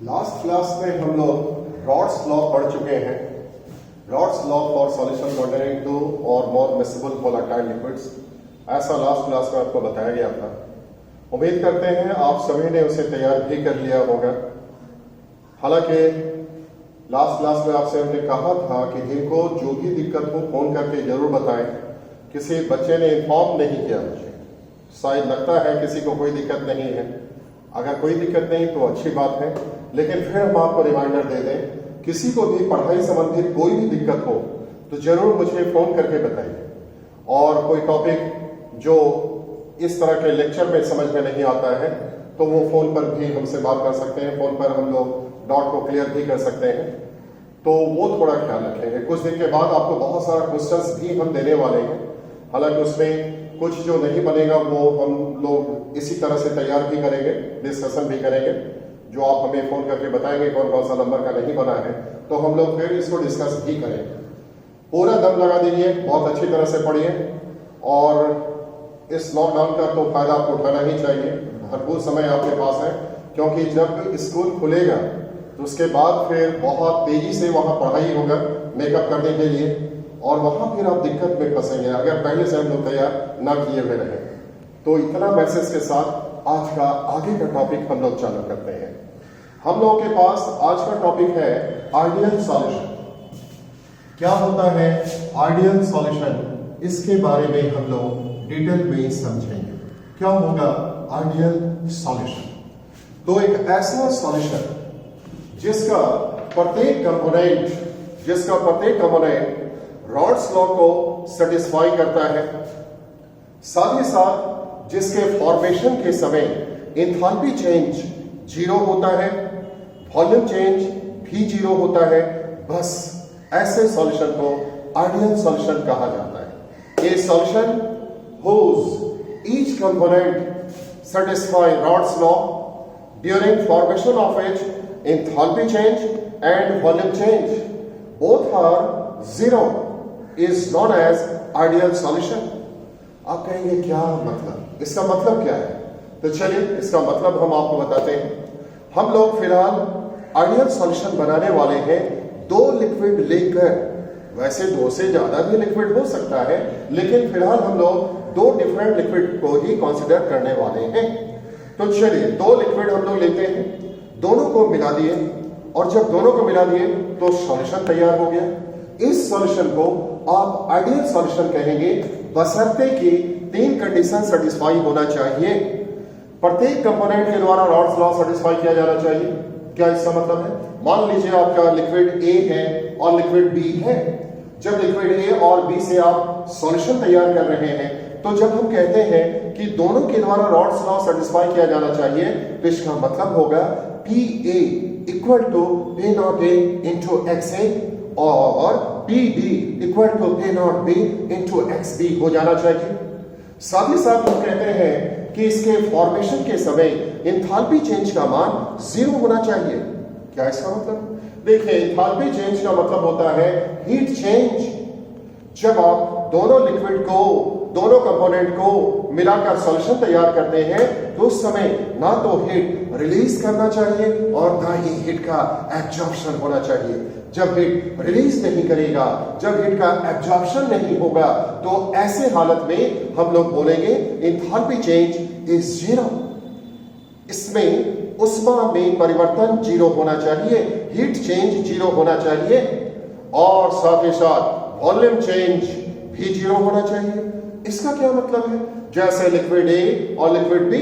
Last class में हम लोग रॉड्स लॉ पढ़ चुके हैं। Rods law for solution containing 2 और मोर मिक्सेबल वोलेटाइल लिक्विड्स, ऐसा लास्ट क्लास में आपको बताया गया था। उम्मीद करते हैं आप सभी ने उसे तैयार भी कर लिया होगा। हालांकि लास्ट क्लास में आपसे हमने कहा था कि जिनको जो भी दिक्कत हो फोन करके जरूर बताएं। किसी बच्चे ने इन्फॉर्म नहीं किया मुझे, शायद लगता है किसी को कोई दिक्कत नहीं है। अगर कोई दिक्कत नहीं तो अच्छी बात है, लेकिन फिर हम आपको रिमाइंडर दे दें, किसी को भी पढ़ाई संबंधित कोई भी दिक्कत हो तो जरूर मुझे फोन करके बताइए। और कोई टॉपिक जो इस तरह के लेक्चर में समझ में नहीं आता है तो वो फोन पर भी हमसे बात कर सकते हैं। फोन पर हम लोग डॉट को क्लियर भी कर सकते हैं, तो वो थोड़ा ख्याल रखेंगे। कुछ दिन के बाद आपको बहुत सारा क्वेश्चंस भी हम देने वाले हैं। हालांकि उसमें कुछ जो नहीं बनेगा वो हम लोग इसी तरह से तैयार भी करेंगे, डिस्कशन भी करेंगे। जो आप हमें फोन करके बताएंगे कौन कौन सा नंबर का नहीं बना है, तो हम लोग फिर इसको डिस्कस भी करेंगे। पूरा दम लगा दीजिए, बहुत अच्छी तरह से पढ़िए और इस लॉकडाउन का तो फायदा आपको उठाना ही चाहिए। भरपूर समय आपके पास है, क्योंकि जब स्कूल खुलेगा तो उसके बाद फिर बहुत तेजी से वहां पढ़ाई होगा मेकअप करने के लिए, और वहां फिर आप दिक्कत में फंसेंगे अगर पहले से हम लोग तैयार ना किए हुए रहे। तो इतना मैसेज के साथ आज का आगे का टॉपिक हम लोग चालू करते हैं। हम लोगों के पास आज का टॉपिक है आइडियल सॉल्यूशन। क्या होता है आइडियल सॉल्यूशन, इसके बारे में हम लोग डिटेल में समझेंगे। क्या होगा आइडियल सॉल्यूशन? तो एक ऐसा सॉल्यूशन जिसका प्रत्येक कंपोनेंट रॉड्स लॉ को सेटिस्फाई करता है, साथ ही साथ जिसके फॉर्मेशन के समय एंथैल्पी चेंज जीरो होता है, वॉल्यूम चेंज भी जीरो होता है। बस ऐसे सॉल्यूशन को आइडियल सॉल्यूशन कहा जाता है। ए solution whose each component satisfy Rod's law during formation of which enthalpy change and volume change both are zero is known as ideal solution। आप कहेंगे क्या मतलब, इसका मतलब क्या है? तो चलिए इसका मतलब हम आपको बताते हैं। हम लोग फिलहाल आइडियल सॉल्यूशन बनाने वाले हैं दो लिक्विड लेकर। वैसे दो से ज्यादा भी लिक्विड हो सकता है, लेकिन फिलहाल हम लोग दो डिफरेंट लिक्विड को ही कंसीडर करने वाले हैं। तो चलिए दो लिक्विड हम लोग लेते हैं, दोनों को मिला दिए, और जब दोनों को मिला दिए तो सॉल्यूशन तैयार हो गया। इस सॉल्यूशन को आप आइडियल सॉल्यूशन कहेंगे, बशर्ते कि तीन कंडीशन सेटिस्फाई होना चाहिए। प्रत्येक कंपोनेंट के द्वारा रॉड्स लॉ सेटिस्फाई किया जाना चाहिए। क्या इसका मतलब है? मान लीजिए आपका लिक्विड ए है और लिक्विड बी है। जब लिक्विड ए और बी से आप सॉल्यूशन तैयार कर रहे हैं, तो जब हम कहते हैं कि दोनों के द्वारा रॉड्स लॉ सेटिस्फाई किया जाना चाहिए, तो इसका मतलब होगा P A equal to P not A into X A और P B equal to P not B into X B हो जाना चाहिए। साथ ही साथ हम कहते हैं कि इसके फॉर्मेशन के समय एंथैल्पी चेंज का मान जीरो होना चाहिए। क्या इसका मतलब? देखिए, एंथैल्पी चेंज का मतलब होता है हीट चेंज। जब आप दोनों लिक्विड को, दोनों कंपोनेंट को मिलाकर सॉल्यूशन तैयार करते हैं, तो उस समय ना तो हीट रिलीज करना चाहिए और ना ही हीट का एब्जॉर्प्शन होना चाहिए। जब हीट रिलीज नहीं करेगा, जब हीट का एब्जॉर्प्शन नहीं होगा, तो ऐसे हालत में हम लोग बोलेंगे एंथैल्पी चेंज इज जीरो। इसमें उष्मा में परिवर्तन जीरो होना चाहिए, हीट चेंज जीरो होना चाहिए, और साथ ही साथ वॉल्यूम चेंज भी जीरो होना चाहिए। इसका क्या मतलब है? जैसे लिक्विड ए और लिक्विड बी,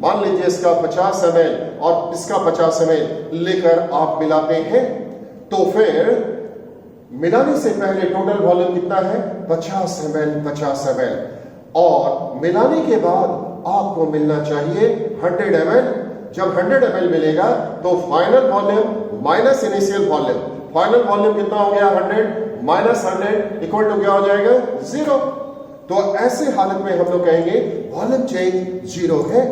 मान लीजिए इसका 50 ml और इसका 50 ml लेकर आप मिलाते हैं, तो फिर मिलाने से पहले टोटल वॉल्यूम कितना है? 50 ml, और मिलाने के बाद आपको मिलना चाहिए 100 ml। जब 100 ml मिलेगा तो final volume minus initial volume, final volume कितना हो गया? 100 माइनस 100 इक्वल टू क्या हो जाएगा? जीरो। तो ऐसे हालत में हम लोग कहेंगे वॉल्यूम चेंज जीरो है।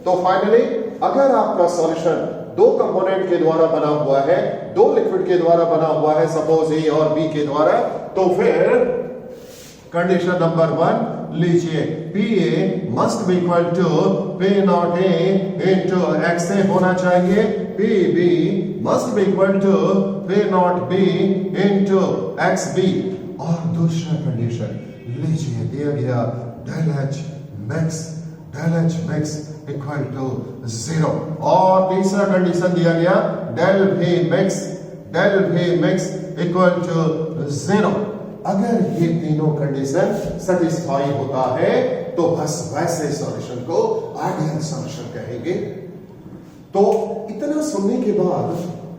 तो फाइनली अगर आपका सॉल्यूशन दो कंपोनेंट के द्वारा बना हुआ है, दो लिक्विड के द्वारा बना हुआ है, सपोज ए और बी के द्वारा, तो फिर कंडीशन नंबर 1 लीजिए, PA must be equal to P not A into XA होना चाहिए, PB must be equal to P not B into XB। और दूसरा कंडीशन लीजिए, दिया गया del H max equal to 0। और तीसरा कंडीशन दिया गया del V max equal to 0। अगर ये तीनों कंडीशन सेटिस्फाई होता है तो बस वैसे सॉल्यूशन को आइडियल सॉल्यूशन कहेंगे। तो इतना सुनने के बाद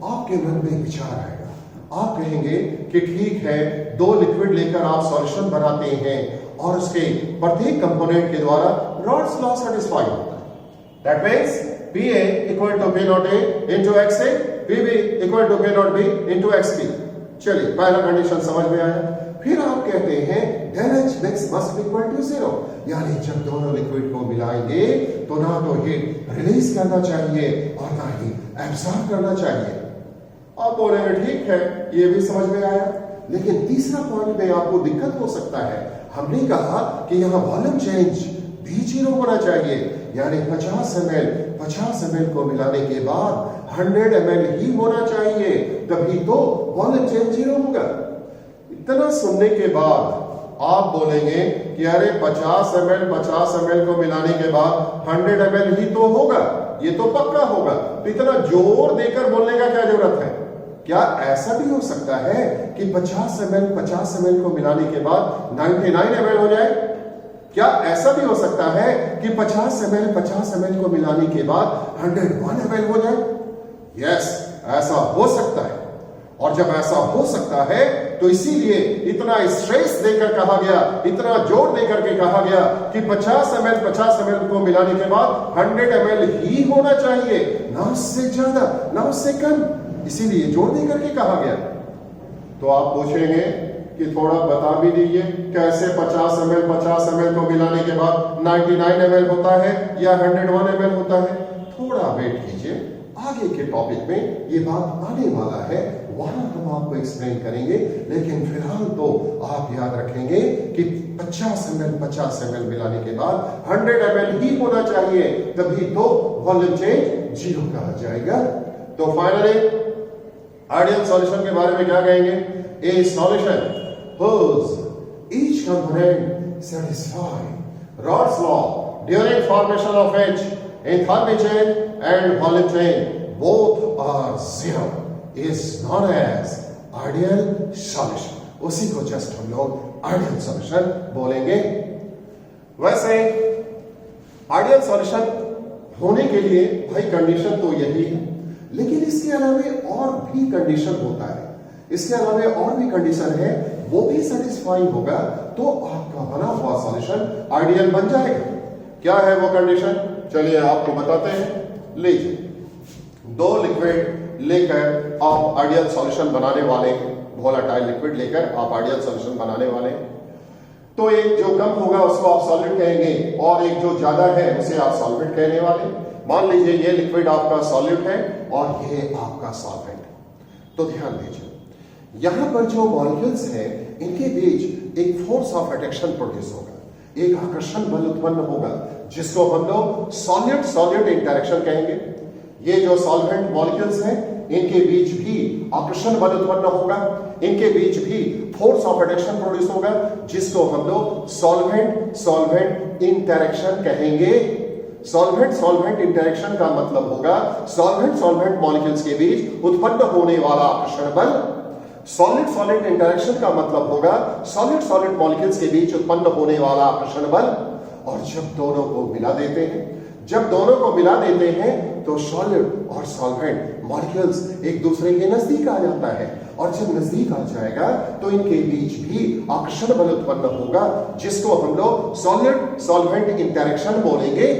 आपके मन में विचार आएगा, आप कहेंगे कि ठीक है, दो लिक्विड लेकर आप सॉल्यूशन बनाते हैं और उसके प्रत्येक कंपोनेंट के द्वारा रॉड्स लॉ सेटिस्फाई होता है। That means PA equal to P not A into XA, PB equal to P not B into XB। चलिए, पहला कंडीशन समझ में आया। फिर आप कहते हैं del H max must be equal to 0, यानी जब दोनों लिक्विड को मिलाएंगे तो ना तो हीट रिलीज करना चाहिए और ना ही एब्सॉर्ब करना चाहिए। आप बोलेंगे ठीक है, ये भी समझ में आया, लेकिन तीसरा पॉइंट में आपको दिक्कत हो सकता है। हमने कहा कि यहाँ वॉल्यूम चेंज भी 0 होना चाहिए, यानी 50 ml को मिलाने के बाद 100 ml ही होना चाहिए, तभी तो वॉल्यूम चेंज 0 होगा। इतना सुनने के बाद आप बोलेंगे कि अरे 50 ml को मिलाने के बाद 100 ml ही तो होगा, ये तो पक्का होगा। तो इतना जोर देकर बोलने का क्या जरूरत है? क्या ऐसा भी हो सकता है कि 50 ml को मिलाने के बाद 99 ml हो जाए? क्या ऐसा भी हो सकता है कि 50 ml को मिलाने के बाद 101 ml हो जाए? यस, ऐसा हो सकता है। और जब ऐसा हो सकता है तो इसीलिए इतना स्ट्रेस देकर कहा गया, इतना जोर देकर के कहा गया कि 50 ml को मिलाने के बाद 100 ml ही होना चाहिए, ना उससे ज्यादा ना उससे कम, इसीलिए जोर देकर के कहा गया। तो आप पूछेंगे कि थोड़ा बता भी दीजिए कैसे 50 ml को मिलाने के बाद 99 ml होता है या 101 ml होता है। थोड़ा वेट कीजिए, आगे के टॉपिक में ये बात आने वाला है, वहां हम आपको एक्सप्लेन करेंगे। लेकिन फिलहाल तो आप याद रखेंगे कि 50 ml मिलाने के बाद 100 ml ही होना चाहिए, तभी तो वॉल्यूम चेंज 0 कहा जाएगा। तो फाइनली आइडियल सॉल्यूशन के बारे में क्या कहेंगे? ए solution whose each component satisfy Rod's law during formation of H, enthalpy change and volume change both are 0 is known as ideal solution। उसी को जस्ट हम लोग आइडियल सॉल्यूशन बोलेंगे। वैसे आइडियल सॉल्यूशन होने के लिए भाई कंडीशन तो यही है, लेकिन इसके अलावे और भी कंडीशन होता है, इसके अलावे और भी कंडीशन है, वो भी सेटिस्फाई होगा तो आपका बना हुआ सॉल्यूशन आइडियल बन जाएगा। क्या है वो कंडीशन? चलिए आपको बताते हैं। लीजिए, दो लिक्विड लेकर आप आइडियल सॉल्यूशन बनाने वाले, वोलेटाइल लिक्विड लेकर आप आइडियल सॉल्यूशन बनाने वाले। तो एक जो कम होगा उसको आप सॉल्वेंट कहेंगे और एक जो ज्यादा है उसे आप सॉल्वेंट कहने वाले। मान लीजिए ये लिक्विड आपका सॉल्यूट है और ये आपका सॉल्वेंट। तो ध्यान दीजिए, यहां पर जो मॉलिक्यूल्स हैं इनके बीच एक फोर्स ऑफ अट्रैक्शन प्रोड्यूस होगा, एक आकर्षण बल उत्पन्न होगा, जिसको हम लोग सॉल्यूट सॉल्यूट इंटरेक्शन कहेंगे। ये जो सॉल्वेंट मॉलिक्यूल्स हैं इनके बीच भी आकर्षण बल उत्पन्न होगा, इनके बीच भी फोर्स ऑफ अट्रैक्शन प्रोड्यूस होगा, जिसको हम लोग सॉल्वेंट सॉल्वेंट इंटरेक्शन कहेंगे। सॉल्वेंट सॉल्वेंट इंटरेक्शन का मतलब होगा सॉल्वेंट सॉल्वेंट मॉलिक्यूल्स के बीच उत्पन्न होने वाला आकर्षण बल। सॉलिड सॉलिड इंटरेक्शन का मतलब होगा सॉलिड सॉलिड मॉलिक्यूल्स के बीच उत्पन्न होने वाला आकर्षण बल। और जब दोनों को मिला देते हैं, तो सॉलिड और सॉल्वेंट मॉलिक्यूल्स एक दूसरे के नजदीक आ जाता है, और जब नजदीक आ जाएगा तो इनके बीच भी आकर्षण बल उत्पन्न होगा, जिसको हम लोग सॉलिड सॉल्वेंट इंटरेक्शन बोलेंगे।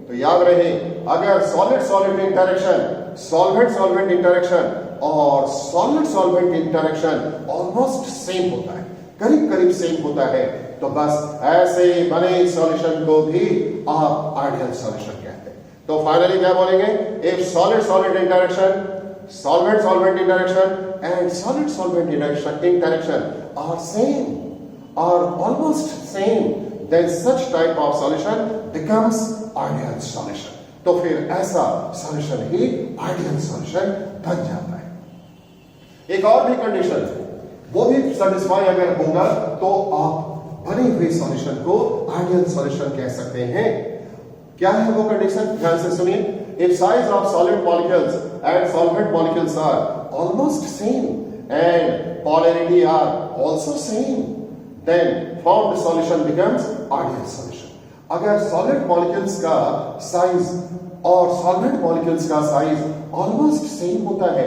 तो याद रहे, अगर solid solid interaction, solvent solvent interaction और solid solvent interaction almost same होता है, करीब करीब सेम होता है, तो बस ऐसे बने सॉल्यूशन को भी आप आइडियल सॉल्यूशन कहते हैं। तो फाइनली क्या बोलेंगे? If solid solid interaction, solvent solvent interaction and solid solvent interaction are same, are almost same, then such type of solution becomes ideal solution. तो फिर ऐसा सॉल्यूशन ही आइडियल सॉल्यूशन बन जाता है। एक और भी कंडीशन, वो भी सेटिस्फाई अगर होगा तो आप बने हुए सॉल्यूशन को आइडियल सॉल्यूशन कह सकते हैं। क्या है वो कंडीशन, ध्यान से सुनिए। If size of solid molecules and solvent molecules are almost same and polarity are also same, then formed solution becomes ideal solution. अगर सॉलिड मॉलिक्यूल्स का साइज और सॉल्वेंट मॉलिक्यूल्स का साइज ऑलमोस्ट सेम होता है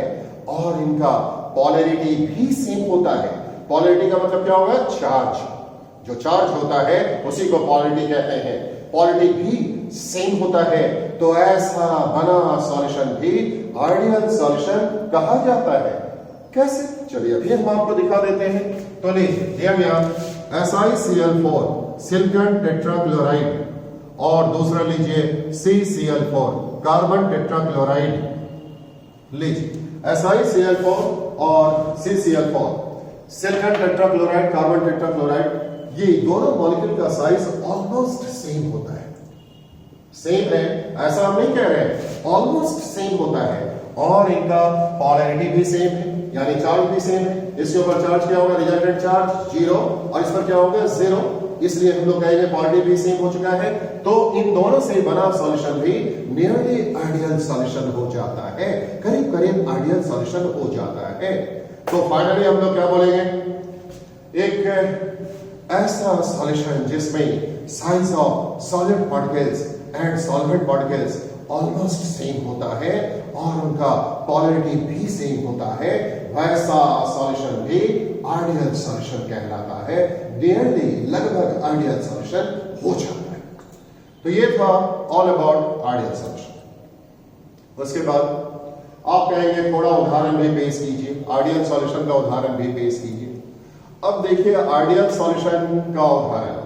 और इनका पोलैरिटी भी same होता है। पोलैरिटी का मतलब क्या होगा, चार्ज। जो चार्ज होता है उसी को पोलैरिटी कहते हैं। पोलैरिटी भी सेम होता है तो ऐसा बना सॉल्यूशन भी आइडियल सॉल्यूशन कहा जाता है। कैसे, चलिए अभी हम आपको दिखा देते हैं। तो लीजिए SiCl4 सिलिकॉन टेट्राक्लोराइड और दूसरा लीजिए CCl4 कार्बन टेट्राक्लोराइड। लीजिए SiCl4 और CCl4 silicon tetrachloride carbon tetrachloride, ये दोनों मॉलिक्यूल का साइज ऑलमोस्ट सेम होता है। सेम है ऐसा हम नहीं कह रहे, ऑलमोस्ट सेम होता है और इनका पोलैरिटी भी सेम है, यानी चार्ज भी सेम है। इसके ऊपर चार्ज क्या होगा, रिजल्टेंट चार्ज 0 और इस पर क्या होगा 0, इसलिए हम लोग कहेंगे पोलैरिटी भी सेम हो चुका है। तो इन दोनों से बना सॉल्यूशन भी नियरली आइडियल सॉल्यूशन हो जाता है, करीब करीब आइडियल सॉल्यूशन हो जाता है। तो फाइनली हम लोग क्या बोलेंगे, एक ऐसा सॉल्यूशन जिसमें size of solid particles and solvent particles almost same होता है और उनका पोलैरिटी भी सेम होता है, वैसा सॉल्यूशन भी आइडियल सॉल्यूशन कहलाता है। नियरली लगभग आइडियल सॉल्यूशन हो जाता है। तो ये था ऑल अबाउट आइडियल सॉल्यूशन। उसके बाद आप कहेंगे थोड़ा उदाहरण भी पेश कीजिए, आइडियल सॉल्यूशन का उदाहरण भी पेश कीजिए। अब देखिए आइडियल सॉल्यूशन का उदाहरण,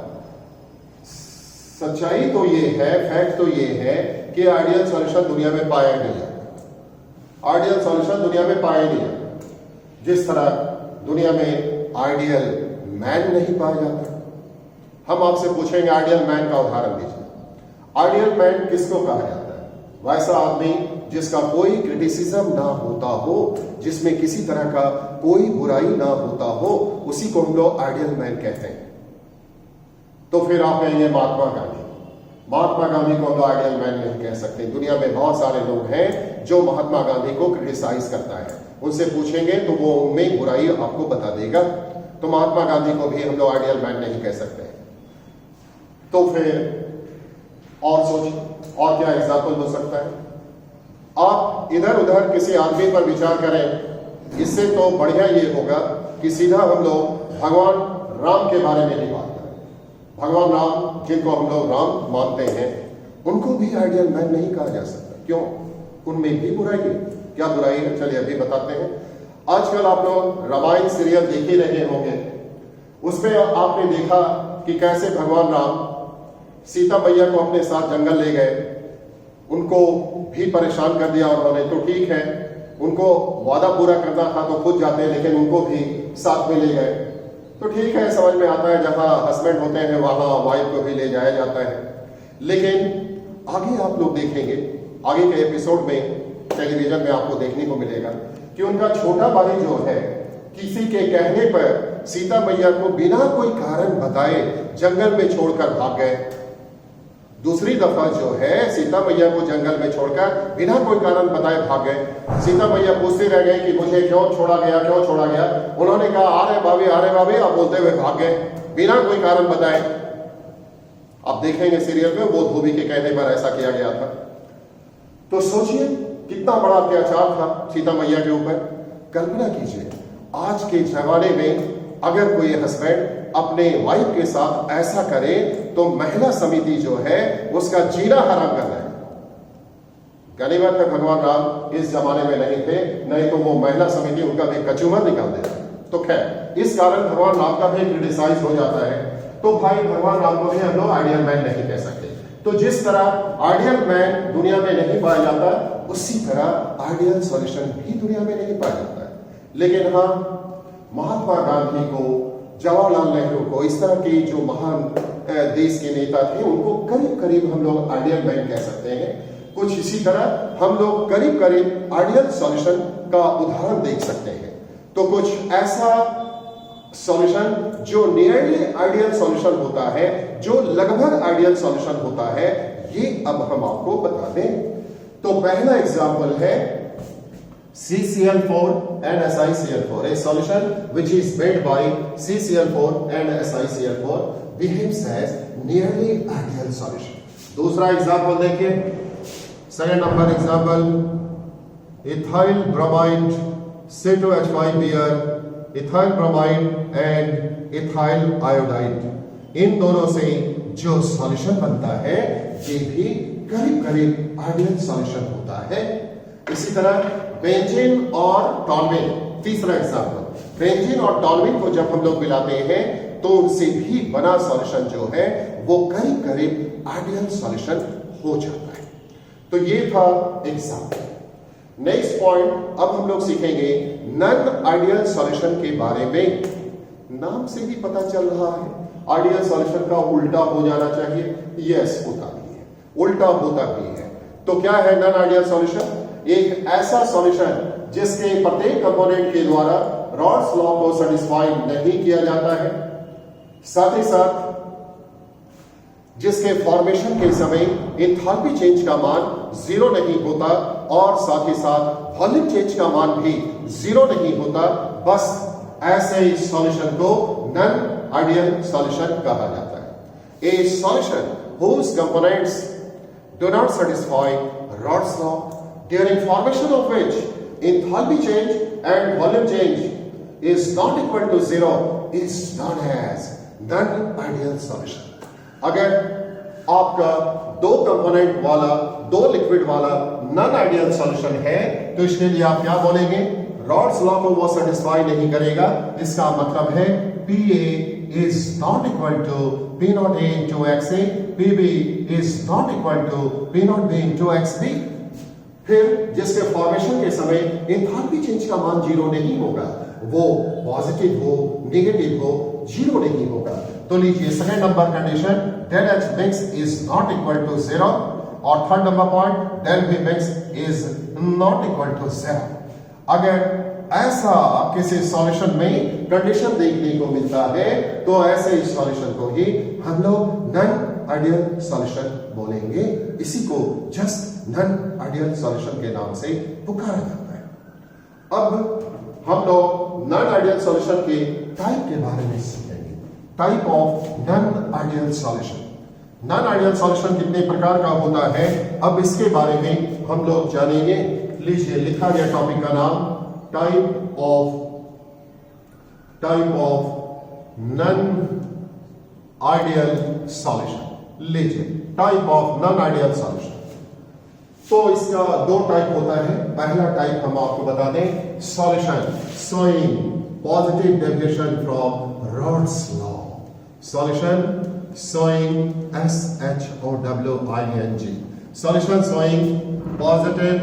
सच्चाई तो ये है, फैक्ट तो ये है कि आइडियल सॉल्यूशन दुनिया में पाया नहीं है। आइडियल सॉल्यूशन दुनिया में पाया नहीं है। जिस तरह दुनिया में आइडियल मैन नहीं पाया जाता। हम आपसे पूछेंगे आइडियल मैन का उदाहरण दीजिए। आइडियल मैन किसको कहा जाता है, वैसा आदमी जिसका कोई क्रिटिसिज्म ना होता हो, जिसमें किसी तरह का कोई बुराई ना होता हो, उसी को हम लोग आइडियल मैन कहते हैं। तो फिर आप कहेंगे महात्मा गांधी। महात्मा गांधी को हम लोग आइडियल मैन नहीं कह सकते। दुनिया में बहुत सारे लोग हैं जो महात्मा गांधी को क्रिटिसाइज करता है, उनसे पूछेंगे तो वो उनमें बुराई आपको बता देगा। तो महात्मा गांधी को भी हम लोग आइडियल मैन नहीं कह सकते। तो फिर और सोचिए, और क्या एग्जाम्पल हो सकता है। आप इधर उधर किसी आदमी पर विचार करें, इससे तो बढ़िया ये होगा कि सीधा हम लोग भगवान राम के बारे में ही बात करें। भगवान राम, जिनको हम लोग राम मानते हैं, उनको भी आइडियल मैन नहीं कहा जा सकता। क्यों, उनमें भी बुराई है। क्या बुराई है, चलिए अभी बताते हैं। आजकल आप लोग रामायण सीरियल देख ही रहे होंगे, उसमें आपने देखा कि कैसे भगवान राम सीता मैया को अपने साथ जंगल ले गए, उनको भी परेशान कर दिया उन्होंने। तो ठीक है, उनको वादा पूरा करना था तो खुद जाते, लेकिन उनको भी साथ में ले गए। तो ठीक है, समझ में आता है, जहां हस्बैंड होते हैं वहां वाइफ को भी ले जाया जाता है। लेकिन आगे आप लोग देखेंगे, आगे के एपिसोड में टेलीविजन में आपको देखने को मिलेगा कि उनका छोटा भाई जो है, किसी के कहने पर सीता मैया को बिना कोई कारण बताए जंगल में छोड़कर भाग गए। दूसरी दफा जो है, सीता मैया को जंगल में छोड़कर बिना कोई कारण बताए भाग गए। सीता मैया पूछते रह गए कि मुझे क्यों छोड़ा गया, क्यों छोड़ा गया। उन्होंने कहा आ रहे भाभी, आप बोलते हुए भाग गए बिना कोई कारण बताए। आप देखेंगे सीरियल में वो धोबी के कहने पर ऐसा किया गया था। तो सोचिए कितना बड़ा अत्याचार था सीता मैया के ऊपर। कल्पना कीजिए आज के जमाने में अगर कोई हस्बैंड अपने वाइफ के साथ ऐसा करे तो महिला समिति जो है उसका जीना हराम करना है। गनीमत है भगवान राम इस जमाने में नहीं थे, नहीं तो वो महिला समिति उनका भी कचूमर निकाल देता। तो खैर, इस कारण भगवान राम का भी क्रिटिसाइज हो जाता है। तो भाई भगवान राम को भी हम लोग आइडियल मैन नहीं कह सकते। तो जिस तरह आइडियल मैन दुनिया में नहीं पाया जाता, उसी तरह आइडियल सॉल्यूशन भी दुनिया में नहीं पाया जाता है। लेकिन हाँ, महात्मा गांधी को जवाहरलाल नेहरू को, इस तरह के जो महान देश के नेता थे, उनको करीब करीब हम लोग आइडियल मैन कह सकते हैं। कुछ इसी तरह हम लोग करीब करीब आइडियल सॉल्यूशन का उदाहरण देख सकते हैं। तो कुछ ऐसा सॉल्यूशन जो नियरली आइडियल सॉल्यूशन होता है, जो लगभग आइडियल सॉल्यूशन होता है, ये अब हम आपको बता दें। तो पहला एग्जांपल है CCl4 and SiCl4, a solution which is made by CCl4 and SiCl4 behaves as nearly ideal solution. दूसरा एग्जांपल देखिए, second number example, ethyl bromide C2H5Br, ethyl bromide and ethyl iodide, इन दोनों से जो सॉल्यूशन बनता है ये भी करीब करीब आइडियल सॉल्यूशन होता है। इसी तरह बेंजीन और टॉल्यूइन, तीसरा एग्जांपल, बेंजीन और टॉल्यूइन को जब हम लोग मिलाते हैं तो उनसे भी बना सॉल्यूशन जो है वो करीब करीब आइडियल सॉल्यूशन हो जाता है। तो ये था एग्जांपल। नेक्स्ट पॉइंट, अब हम लोग सीखेंगे नॉन आइडियल सॉल्यूशन के बारे में। नाम से ही पता चल रहा है आइडियल सॉल्यूशन का उल्टा हो जाना चाहिए। यस, होता भी है, उल्टा होता भी है। तो क्या है नॉन आइडियल सॉल्यूशन? एक ऐसा सॉल्यूशन जिसके प्रत्येक कंपोनेंट के द्वारा रॉल्स लॉ को सेटिस्फाई नहीं किया जाता है, साथ ही साथ जिसके फॉर्मेशन के समय एंथैल्पी चेंज का मान 0 नहीं होता और साथ ही साथ वॉल्यूम चेंज का मान भी 0 नहीं होता। बस ऐसे सॉल्यूशन को नॉन आइडियल सॉल्यूशन कहा जाता है। ए solution whose components do not satisfy Raoult's law, during formation of which enthalpy change and volume change is not equal to 0, is known as non-ideal solution. अगर आपका दो कंपोनेंट वाला, दो liquid वाला non ideal solution है तो इसके लिए आप क्या बोलेंगे? रॉल्स लॉ को वो सेटिस्फाई नहीं करेगा। इसका मतलब है PA is not equal to P naught A into XA, PB is not equal to P naught B into XB। फिर जिसके फॉर्मेशन के समय एंथैल्पी चेंज का मान 0 नहीं होगा, वो पॉजिटिव हो, नेगेटिव हो, 0 नहीं होगा। तो लीजिए second number condition, del H mix is not equal to 0, और third number point, del B mix is not equal to 0। अगर ऐसा किसी सॉल्यूशन में कंडीशन देखने को मिलता है तो ऐसे इस सॉल्यूशन को ही हम लोग नॉन आइडियल सॉल्यूशन बोलेंगे। इसी को जस्ट नॉन आइडियल सॉल्यूशन के नाम से पुकारा जाता है। अब हम लोग नॉन आइडियल सॉल्यूशन के टाइप के बारे में सीखेंगे। Type of non ideal solution. Non ideal solution कितने प्रकार का होता है, अब इसके बारे में हम लोग जानेंगे। लीजिए लिखा गया टॉपिक का नाम type of non ideal solution. लीजिए type of non ideal solution. तो इसका दो टाइप होता है। पहला टाइप हम आपको बता दें, solution showing positive deviation from Rawls law. Solution showing SHOWING, solution showing positive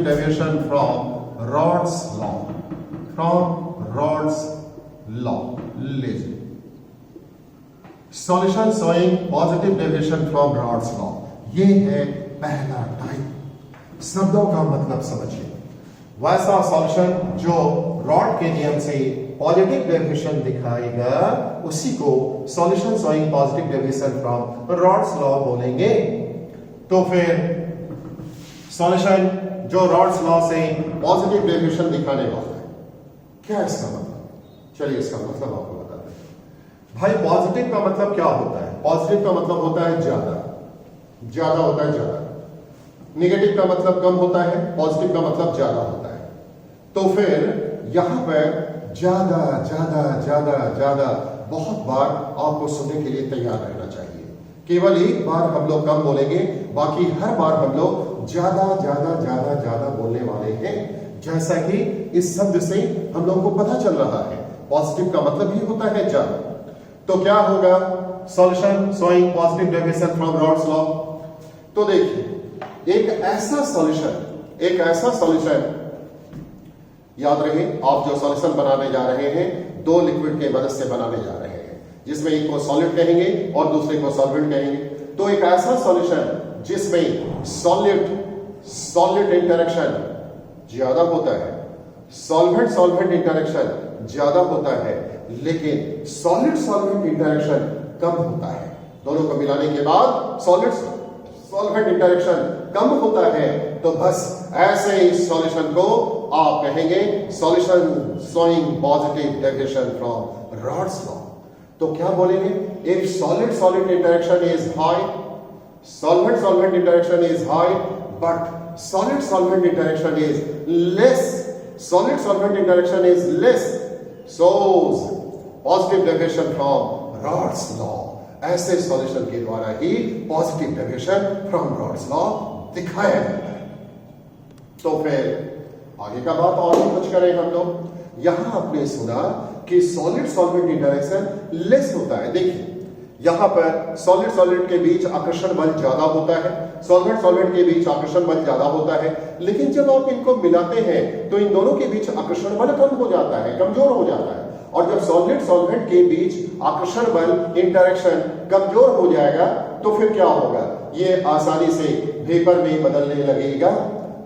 deviation from Raoult's law, लीजिए solution showing positive deviation from Raoult's law, ये है पहला टाइप। शब्दों का मतलब समझिए। वैसा सॉल्यूशन जो रॉड के नियम से पॉजिटिव डेविएशन दिखाएगा उसी को solution showing positive deviation from Raoult's law बोलेंगे। तो फिर सॉल्यूशन जो रॉड्स लॉ से पॉजिटिव डेविएशन दिखाने वाला है, क्या इसका मतलब? चलिए इसका मतलब आपको बताते हैं। भाई पॉजिटिव का मतलब क्या होता है? पॉजिटिव का मतलब होता है ज्यादा होता है ज्यादा। नेगेटिव का मतलब कम होता है, पॉजिटिव का मतलब ज्यादा होता है। तो फिर यहां पर ज्यादा ज्यादा ज्यादा ज्यादा बहुत बार आपको सुनने के लिए तैयार रहना चाहिए। केवल एक बार हम लोग कम बोलेंगे, बाकी हर बार हम लोग ज्यादा ज्यादा ज्यादा ज्यादा बोलने वाले हैं। जैसा कि इस शब्द से हम लोगों को पता चल रहा है, पॉजिटिव का मतलब ही होता है ज्यादा। तो क्या होगा? Solution showing positive deviation from Raoult's law. तो देखिए एक ऐसा सॉल्यूशन याद रहे, आप जो सॉल्यूशन बनाने जा रहे हैं दो लिक्विड के मदद से बनाने जा रहे हैं, जिसमें एक को सॉलिड कहेंगे और दूसरे को सॉल्वेंट कहेंगे। तो एक ऐसा सॉल्यूशन जिसमें सॉलिड इंटरेक्शन ज्यादा होता है, सॉल्वेंट इंटरेक्शन ज्यादा होता है, लेकिन सॉल्वेंट इंटरेक्शन कम होता है। दोनों को मिलाने के बाद सॉल्वेंट इंटरेक्शन कम होता है, तो बस ऐसे ही सॉल्यूशन को आप कहेंगे solution showing positive deviation from Raoult's law. तो क्या बोलेंगे? If solid interaction is high, solvent interaction is high, but solvent interaction is less, solvent interaction is less, shows positive deviation from Raoult's law. ऐसे solution के द्वारा ही positive deviation from Raoult's law दिखाया जाता है। तो फिर आगे का बात और भी कुछ करें हम लोग। यहां आपने सुना कि सॉल्वेंट इंटरेक्शन लेस होता है। देखिए यहां पर सॉलिड के बीच आकर्षण बल ज्यादा होता है, सॉल्वेंट के बीच आकर्षण बल ज्यादा होता है, लेकिन जब आप इनको मिलाते हैं तो इन दोनों के बीच आकर्षण बल कम हो जाता है, कमजोर हो जाता है। और जब सॉल्वेंट के बीच आकर्षण बल इंटरेक्शन कमजोर हो जाएगा तो फिर क्या होगा? ये आसानी से वेपर में बदलने लगेगा,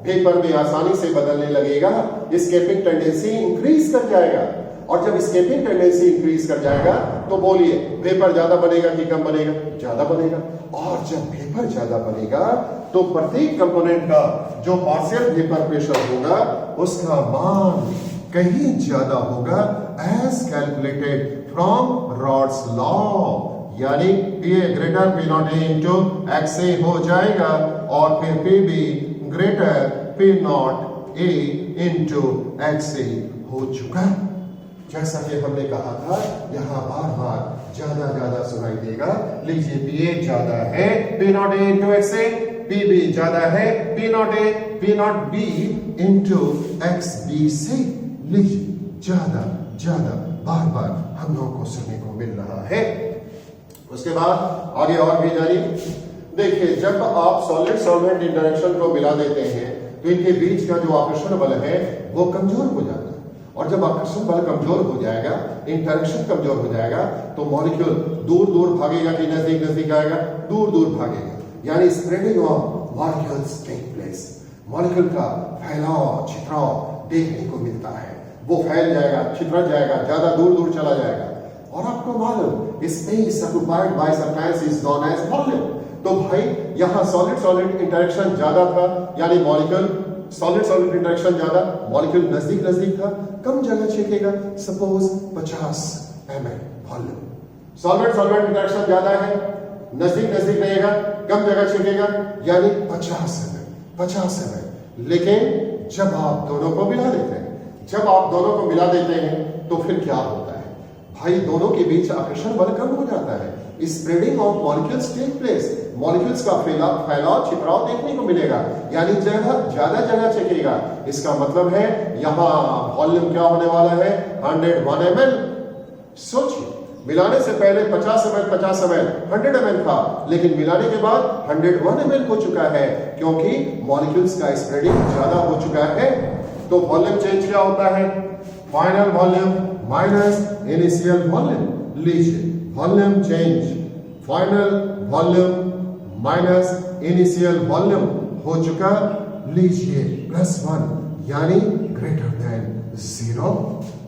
वेपर में आसानी से बदलने लगेगा, स्केपिंग टेंडेंसी इंक्रीज कर जाएगा। और जब स्केपिंग टेंडेंसी इंक्रीज कर जाएगा तो बोलिए वेपर ज्यादा बनेगा कि कम बनेगा? ज्यादा बनेगा। और जब वेपर ज्यादा बनेगा तो प्रत्येक कंपोनेंट का जो पार्शियल वेपर प्रेशर होगा उसका मान कहीं ज्यादा होगा, as calculated from Raoult's law. यानी P greater P not A into X A हो जाएगा और फिर Pb greater P not A into X A हो चुका। जैसा कि हमने कहा था यहां बार ज्यादा सुनाई देगा। लीजिए P ज्यादा है P not A into X A, Pb ज्यादा है P not B into X B से। लीजिए ज्यादा बार हम लोगों को सुनने को मिल रहा है। उसके बाद आगे और भी जानिए। देखिए जब आप सॉल्वेंट इंटरेक्शन को मिला देते हैं तो इनके बीच का जो आकर्षण बल है वो कमजोर हो जाता है। और जब आकर्षण बल कमजोर हो जाएगा, इंटरेक्शन कमजोर हो जाएगा, तो मॉलिक्यूल दूर भागेगा कि नजदीक आएगा? दूर भागेगा। यानी spreading of molecules take place. Molecule का फैलाव छितराव देखने को मिलता है, वो फैल जाएगा, छितरा जाएगा, ज्यादा दूर चला जाएगा। और आपको मालूम space occupied by substance is known as volume. तो भाई यहां सॉलिड इंटरेक्शन ज्यादा था, यानी मॉलिक्यूल सॉलिड इंटरेक्शन ज्यादा, मॉलिक्यूल नजदीक था, कम जगह छेकेगा। Suppose 50 ml volume. Solvent interaction ज्यादा है, नजदीक रहेगा, कम जगह छेकेगा, यानी 50 ml। लेकिन जब आप दोनों को मिला देते हैं तो फिर क्या होता है भाई? दोनों के बीच आकर्षण बल कम हो जाता है, spreading of molecules take place. Molecules का फैलाव छितराव देखने को मिलेगा, यानी ज्यादा जगह छेकेगा। इसका मतलब है यहां वॉल्यूम क्या होने वाला है? 101 ml। सोचिए मिलाने से पहले 50 ml 100 ml था, लेकिन मिलाने के बाद 101 ml हो चुका है, क्योंकि मॉलिक्यूल्स का स्प्रेडिंग ज्यादा हो चुका है। तो वॉल्यूम चेंज क्या होता है? Final volume minus initial volume. लीजिए volume change, final volume minus initial volume हो चुका। लीजिए +1 यानी ग्रेटर देन 0।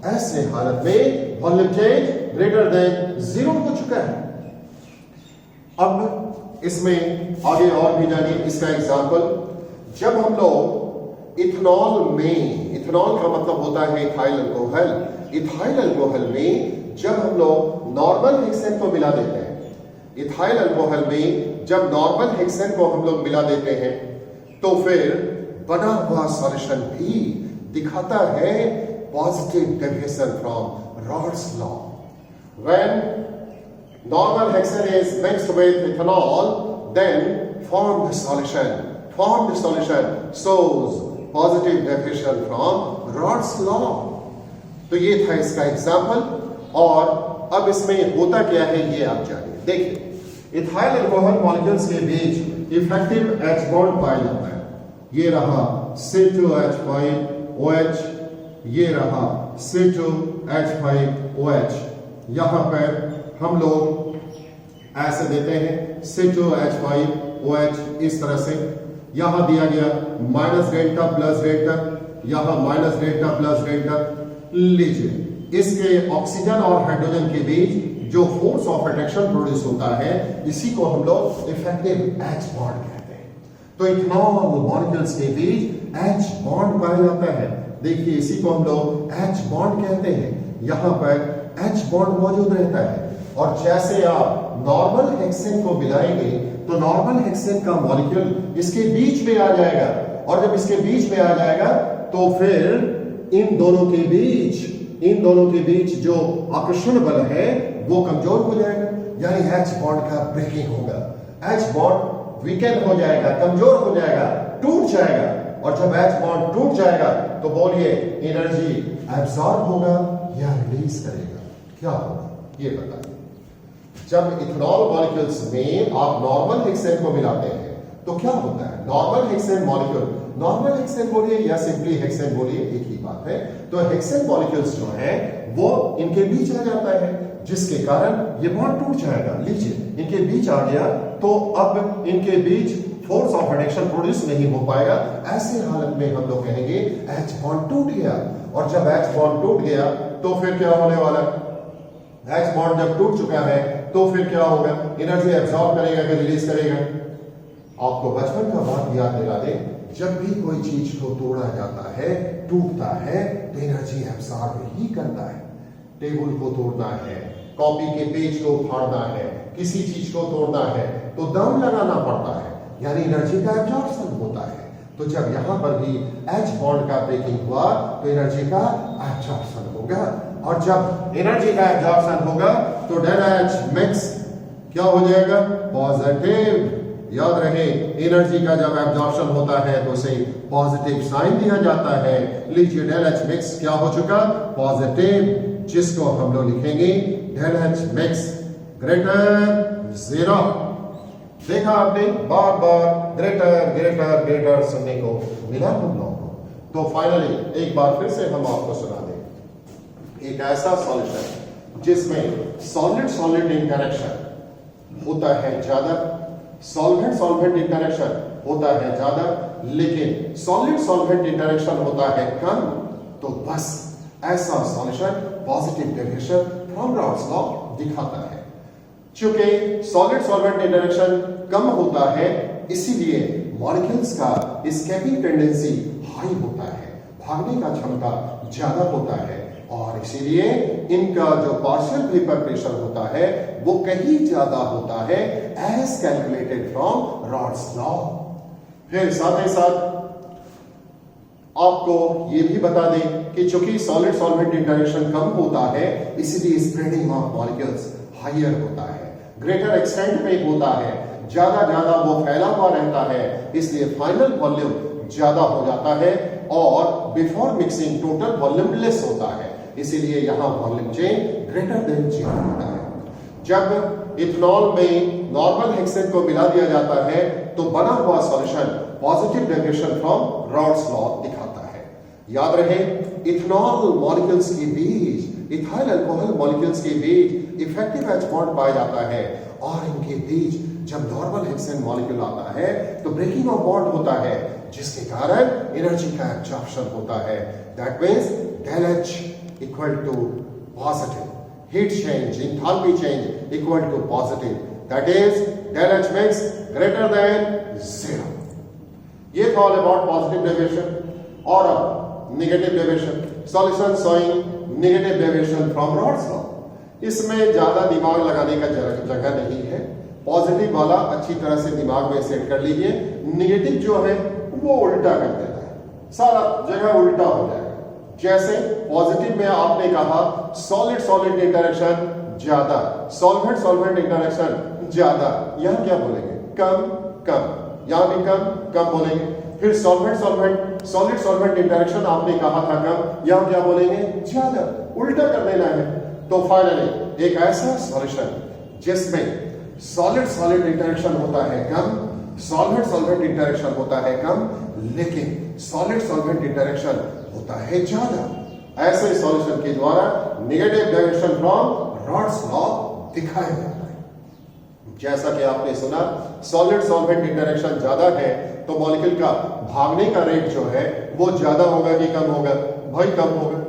ऐसे हालत में वॉल्यूम चेंज ग्रेटर देन 0 हो चुका है। अब इसमें आगे और भी जानिए इसका एग्जांपल। जब हम लोग इथेनॉल का मतलब होता है इथाइल अल्कोहल। इथाइल अल्कोहल में जब हम लोग नॉर्मल हेक्सेन को मिला देते हैं, इथाइल अल्कोहल में जब नॉर्मल हेक्सेन को हम लोग मिला देते हैं तो फिर बना हुआ सॉल्यूशन भी दिखाता है positive deviation from Raoult's law. When normal hexane is mixed with ethanol, then form the solution shows positive deviation from Rod's law। तो ये था इसका एग्जाम्पल। और अब इसमें होता क्या है ये आप जानिए। देखिए इथाइल अल्कोहल मॉलिक्यूल्स के बीच इफेक्टिव H बॉन्ड पाया जाता है। ये रहा C2H5OH, ये रहा C2H5OH। यहां पर हम लोग ऐसे देते हैं C2H5OH इस तरह से, यहां दिया गया माइनस डेल्टा प्लस डेल्टा, यहां माइनस डेल्टा प्लस डेल्टा। लीजिए इसके ऑक्सीजन और हाइड्रोजन के बीच जो फोर्स ऑफ अट्रैक्शन प्रोड्यूस होता है इसी को हम लोग इफेक्टिव H बॉन्ड कहते हैं। तो इथेनॉल मॉलिक्यूल्स के बीच H बॉन्ड पाया जाता है। देखिए इसी को हम लोग H बॉन्ड कहते हैं। यहां पर H बॉन्ड मौजूद रहता है और जैसे आप नॉर्मल हेक्सेन को मिलाएंगे तो नॉर्मल हेक्सेन का मॉलिक्यूल इसके बीच में आ जाएगा, और जब इसके बीच में आ जाएगा तो फिर इन दोनों के बीच जो आकर्षण बल है वो कमजोर हो जाएगा, यानी H बॉन्ड का ब्रेकिंग होगा। H बॉन्ड वीकेंड हो जाएगा, कमजोर हो जाएगा, टूट जाएगा, और जब H बॉन्ड टूट जाएगा तो बोलिए एनर्जी एब्सॉर्ब होगा या रिलीज करेगा, क्या होगा ये बताइए। जब इथेनॉल मॉलिक्यूल्स में आप नॉर्मल हेक्सेन को मिलाते हैं तो क्या होता है? Normal hexane molecule, normal hexane बोलिए या सिंपली हेक्सेन बोलिए, एक ही बात है। तो हेक्सेन मॉलिक्यूल्स जो है वो इनके बीच आ जाता है, जिसके कारण ये बॉन्ड टूट जाएगा। लीजिए इनके बीच आ गया तो अब इनके बीच फोर्स ऑफ अट्रैक्शन प्रोड्यूस नहीं हो पाएगा। ऐसे हालत में हम लोग कहेंगे H बॉन्ड टूट गया, और जब H बॉन्ड टूट गया तो फिर क्या होने वाला? H बॉन्ड जब टूट चुका है तो फिर क्या होगा? एनर्जी एब्सॉर्ब करेगा कि रिलीज करेगा? आपको बचपन का बात याद दिला दे, जब भी कोई चीज को तोड़ा जाता है, टूटता है, तो एनर्जी एब्सॉर्ब ही करता है। टेबल को तोड़ना है, कॉपी के पेज को फाड़ना है, किसी चीज को तोड़ना है तो दम लगाना पड़ता है, यानी एनर्जी का एब्जॉर्प्शन होता है। तो जब यहां पर भी H बॉन्ड का ब्रेकिंग हुआ तो एनर्जी का एब्जॉर्प्शन होगा, और जब एनर्जी का एब्जॉर्प्शन होगा तो डेल H मिक्स क्या हो जाएगा? पॉजिटिव। याद रहे एनर्जी का जब एब्जॉर्प्शन होता है तो उसे पॉजिटिव साइन दिया जाता है। लीजिए डेल H मिक्स क्या हो चुका? पॉजिटिव, जिसको हम लोग लिखेंगे डेल H मिक्स ग्रेटर 0। देखा आपने, बार बार ग्रेटर ग्रेटर ग्रेटर सुनने को मिला हम लोगों को। तो फाइनली एक बार फिर से हम आपको सुना दें, एक ऐसा सॉल्यूशन जिसमें सॉलिड सॉलिड इंटरेक्शन होता है ज्यादा, सॉल्वेंट सॉल्वेंट इंटरेक्शन होता है ज्यादा, लेकिन सॉलिड सॉल्वेंट इंटरेक्शन होता है कम, तो बस ऐसा solution positive deviation from Raoult's law दिखाता है। चूंकि सॉलिड सॉल्वेंट इंटरेक्शन कम होता है इसीलिए मॉलिक्यूल्स का एस्केपिंग टेंडेंसी हाई होता है, भागने का क्षमता ज्यादा होता है, और इसीलिए इनका जो पार्शियल वेपर प्रेशर होता है वो कहीं ज्यादा होता है as calculated from Raoult's law. फिर साथ ही साथ आपको ये भी बता दें कि चूंकि सॉलिड सॉल्वेंट इंटरेक्शन कम होता है इसीलिए स्प्रेडिंग ऑफ मॉलिक्यूल्स हायर होता है, ग्रेटर एक्सटेंट पे होता है, ज्यादा वो फैला हुआ रहता है, इसलिए फाइनल वॉल्यूम ज्यादा हो जाता है, और before mixing total volume less होता है, इसीलिए यहां वॉल्यूम चेंज ग्रेटर देन 0 होता है। जब इथेनॉल में नॉर्मल हेक्सेन को मिला दिया जाता है तो बना हुआ solution positive deviation from Raoult's law दिखाता है। याद रहे इथेनॉल मॉलिक्यूल्स के बीच, इथाइल अल्कोहल मॉलिक्यूल्स के बीच इफेक्टिव H बॉन्ड पाया जाता है, और इनके बीच जब नॉर्मल हेक्सेन मॉलिक्यूल आता है तो ब्रेकिंग ऑफ बॉन्ड होता है, जिसके कारण एनर्जी का एब्जॉर्प्शन होता है। That means del H equal to positive, heat change, enthalpy change equal to positive, that is del H mix greater than 0। ये था ऑल अबाउट पॉजिटिव डेविएशन। और अब negative deviation, solution showing negative deviation from Raoult's law. इसमें ज्यादा दिमाग लगाने का जगह नहीं है, पॉजिटिव वाला अच्छी तरह से दिमाग में सेट कर लीजिए, नेगेटिव जो है वो उल्टा कर देता है, सारा जगह उल्टा हो जाएगा। जैसे पॉजिटिव में आपने कहा सॉलिड सॉलिड इंटरेक्शन ज्यादा, सॉल्वेंट सॉल्वेंट इंटरेक्शन ज्यादा, यहां क्या बोलेंगे? कम कम, यहां भी कम कम बोलेंगे। फिर solvent solvent solid solvent interaction आपने कहा था कम, यहां क्या बोलेंगे? ज्यादा, उल्टा कर देना है। तो फाइनली एक ऐसा सॉल्यूशन जिसमें सॉलिड सॉलिड इंटरेक्शन होता है कम, सॉल्वेंट सॉल्वेंट इंटरेक्शन होता है कम, लेकिन सॉलिड सॉल्वेंट इंटरेक्शन होता है ज्यादा। ऐसे सॉल्यूशन के द्वारा negative direction from Raoult's law दिखाया जाता है। जैसा कि आपने सुना, सॉलिड सॉल्वेंट इंटरेक्शन ज्यादा है तो मॉलिक्यूल का भागने का रेट जो है वो ज्यादा होगा कि कम होगा? भाई कम होगा।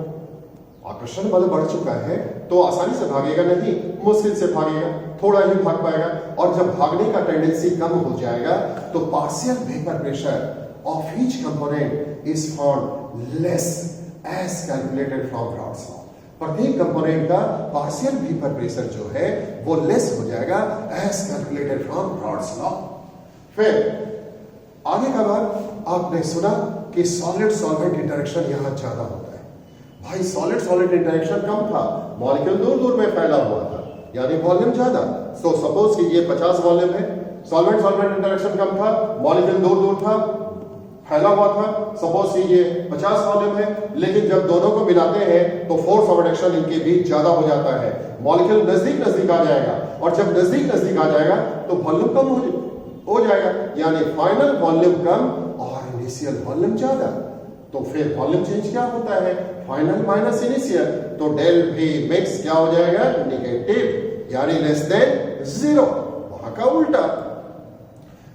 आकर्षण बल बढ़ चुका है तो आसानी से भागेगा नहीं, मुश्किल से भागेगा, थोड़ा ही भाग पाएगा। और जब भागने का टेंडेंसी कम हो जाएगा तो partial vapour pressure of each component is found less as calculated from Raoult's law. प्रत्येक कंपोनेंट का पार्शियल वेपर प्रेशर जो है वो लेस हो जाएगा as calculated from Raoult's law. फिर आगे का बात आपने सुना कि सॉलिड सॉल्वेंट इंटरेक्शन यहां ज्यादा होता है। भाई सॉलिड सॉलिड इंटरेक्शन कम था, मॉलिक्यूल दूर दूर में फैला हुआ था, यानी वॉल्यूम ज्यादा। तो सपोज कि ये 50 वॉल्यूम है, सॉल्वेंट सॉल्वेंट इंटरेक्शन कम था, मॉलिक्यूल दूर दूर था, फैला हुआ था। सपोज कि ये 50 वॉल्यूम है, लेकिन जब दोनों को मिलाते हैं तो फोर्स ऑफ रिडक्शन इनके बीच ज्यादा हो जाता है, मॉलिक्यूल नजदीक नजदीक आ जाएगा, और जब नजदीक नजदीक आ जाएगा तो वॉल्यूम कम हो जाएगा, यानी फाइनल वॉल्यूम कम और इनिशियल वॉल्यूम ज्यादा। तो फिर वॉल्यूम चेंज क्या होता है? फाइनल माइनस इनिशियल, तो डेल भी मिक्स क्या हो जाएगा? नेगेटिव, यानी लेस देन जीरो। वहां का उल्टा।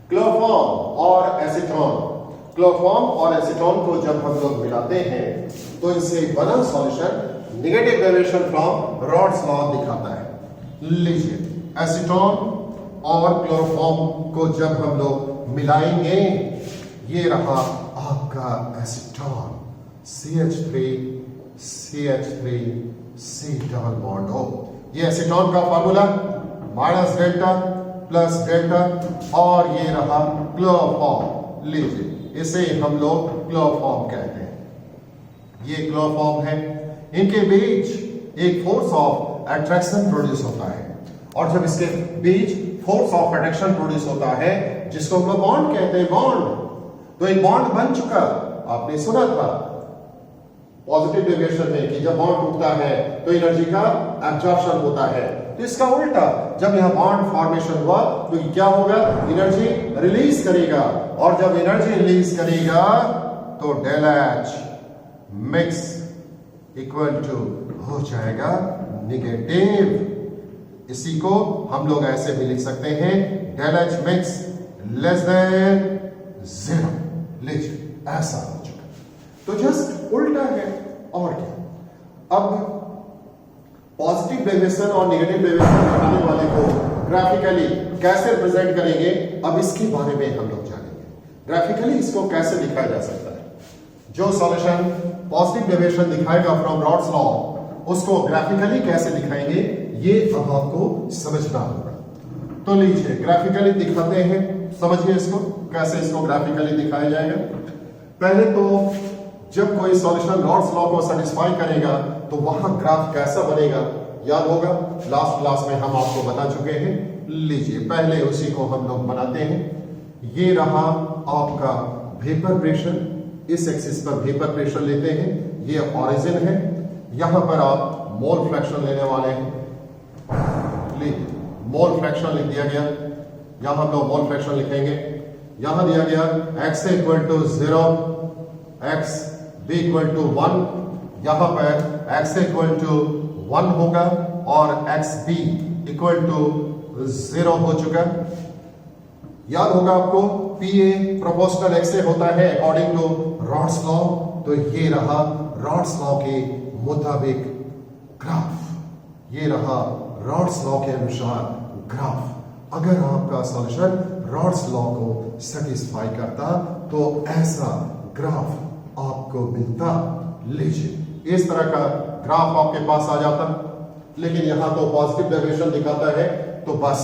क्लोरोफॉर्म और एसीटोन, क्लोरोफॉर्म और एसीटोन को जब हम लोग मिलाते हैं तो इनसे बना solution negative deviation from Raoult's law दिखाता है। लीजिए, एसीटोन और क्लोरोफॉर्म को जब हम लोग मिलाएंगे, ये रहा आपका acetone, CH3 double bond O। ये एसीटोन का formula minus delta plus delta, और ये रहा क्लोरोफॉर्म। लीजिए, इसे हम लोग क्लोरोफॉर्म कहते हैं। ये क्लोरोफॉर्म है, इनके बीच एक फोर्स ऑफ अट्रैक्शन प्रोड्यूस होता है, और जब इसके बीच फोर्स ऑफ अट्रैक्शन प्रोड्यूस होता है जिसको हम लोग बॉन्ड कहते हैं, बॉन्ड। तो एक बॉन्ड बन चुका, आपने सुना था पॉजिटिव डेविएशन में कि जब बॉन्ड टूटता है तो एनर्जी का एब्जॉर्प्शन होता है। तो इसका उल्टा, जब यह बॉन्ड फॉर्मेशन हुआ तो क्या होगा? एनर्जी रिलीज करेगा, और जब एनर्जी रिलीज करेगा तो del H mix equal to हो जाएगा नेगेटिव। इसी को हम लोग ऐसे भी लिख सकते हैं, del H mix less than zero. लीजिए, ऐसा हो चुका, तो जस्ट उल्टा है और क्या। अब पॉजिटिव डेविएशन और नेगेटिव डेविएशन बनाने वाले को ग्राफिकली कैसे रिप्रेजेंट करेंगे, अब इसके बारे में हम लोग जानेंगे। ग्राफिकली इसको कैसे दिखाया जा सकता है? जो सॉल्यूशन पॉजिटिव डेविएशन दिखाएगा फ्रॉम रॉड्स लॉ, उसको ग्राफिकली कैसे दिखाएंगे, ये अब आपको समझना होगा। तो लीजिए, ग्राफिकली दिखाते हैं, समझिए इसको कैसे इसको ग्राफिकली दिखाया जाएगा। पहले तो जब कोई सॉल्यूशन रॉड्स लॉ को सेटिस्फाई करेगा तो वहां ग्राफ कैसा बनेगा, याद होगा लास्ट क्लास में हम आपको बता चुके हैं। लीजिए, पहले उसी को हम लोग बनाते हैं। ये रहा आपका वेपर प्रेशर, इस एक्सिस पर वेपर प्रेशर लेते हैं, ये ऑरिजिन है। यहां पर आप मोल फ्रैक्शन लेने वाले हैं। लीजिए, मोल फ्रैक्शन लिख दिया गया, यहां हम लोग मोल फ्रैक्शन लिखेंगे। यहां दिया गया x equal to 0, x b equal to 1, यहां पर x इक्वल टू 1 होगा और x b इक्वल टू 0 हो चुका। याद होगा आपको PA प्रोपोर्शनल x से होता है अकॉर्डिंग टू रॉड्स लॉ। तो ये रहा रॉड्स लॉ के मुताबिक ग्राफ, ये रहा रॉड्स लॉ के अनुसार ग्राफ। अगर आपका सॉल्यूशन रॉड्स लॉ को सेटिस्फाई करता तो ऐसा ग्राफ आपको मिलता। लीजिए, इस तरह का ग्राफ आपके पास आ जाता, लेकिन यहां तो पॉजिटिव डेविएशन दिखाता है, तो बस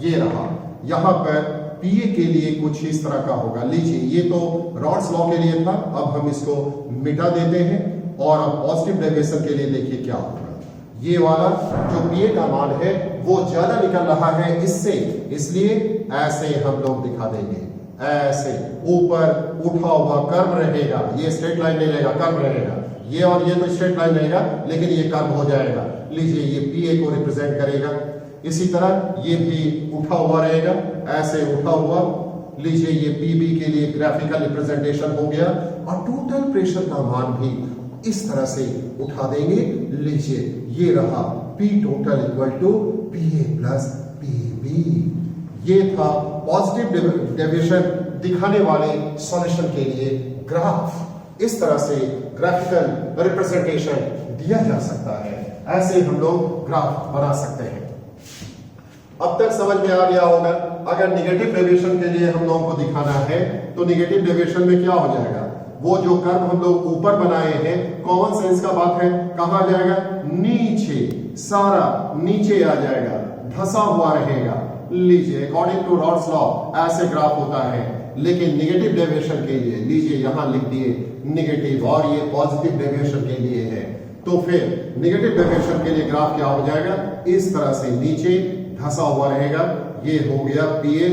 ये रहा। यहां पर PA के लिए कुछ इस तरह का होगा। लीजिए, ये तो रॉड्स लॉ के लिए था, अब हम इसको मिटा देते हैं और अब पॉजिटिव डेविएशन के लिए देखिए क्या होगा। ये वाला जो PA का मान है वो ज्यादा निकल रहा है इससे, इसलिए ऐसे हम लोग दिखा देंगे। ऐसे ऊपर उठा हुआ कर्व रहेगा, ये स्ट्रेट लाइन नहीं रहेगा, कर्व रहेगा। ये और ये तो स्ट्रेट लाइन रहेगा, लेकिन ये कर्व हो जाएगा। लीजिए, ये PA को रिप्रेजेंट करेगा। इसी तरह ये भी उठा हुआ रहेगा, ऐसे उठा हुआ। लीजिए ये पीबी के लिए ग्राफिकल रिप्रेजेंटेशन हो गया और टोटल प्रेशर का मान भी इस तरह से उठा देंगे। लीजिए ये रहा P total equal to PA plus PB. ये था पॉजिटिव डेविएशन दिखाने वाले सॉल्यूशन के लिए ग्राफ। इस तरह से ग्राफिकल रिप्रेजेंटेशन दिया जा सकता है, ऐसे हम लोग ग्राफ बना सकते हैं। अब तक समझ में आ गया होगा। अगर निगेटिव डेविएशन के लिए हम लोगों को दिखाना है तो निगेटिव डेविएशन में क्या हो जाएगा, वो जो कर्व हम लोग ऊपर बनाए हैं, कॉमन सेंस का बात है, कहां आ जाएगा, नीचे, सारा नीचे आ जाएगा, धंसा हुआ रहेगा। लीजिए अकॉर्डिंग टू रॉड्स लॉ ऐसे ग्राफ होता है। लेकिन निगेटिव डेविएशन के लिए लीजिए यहां लिख दिए निगेटिव और ये पॉजिटिव डेविएशन के लिए है। तो फिर निगेटिव डेविएशन के लिए ग्राफ क्या हो जाएगा, इस तरह से नीचे धंसा हुआ रहेगा। ये हो गया पीए,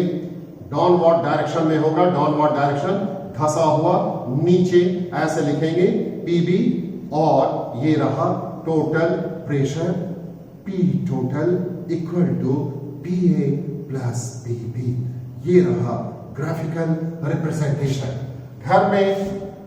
डाउनवर्ड डायरेक्शन में होगा, डाउनवर्ड डायरेक्शन, धंसा हुआ नीचे, ऐसे लिखेंगे पीबी। और ये रहा total pressure, P total equal to PA plus PB. ये रहा ग्राफिकल रिप्रेजेंटेशन। घर में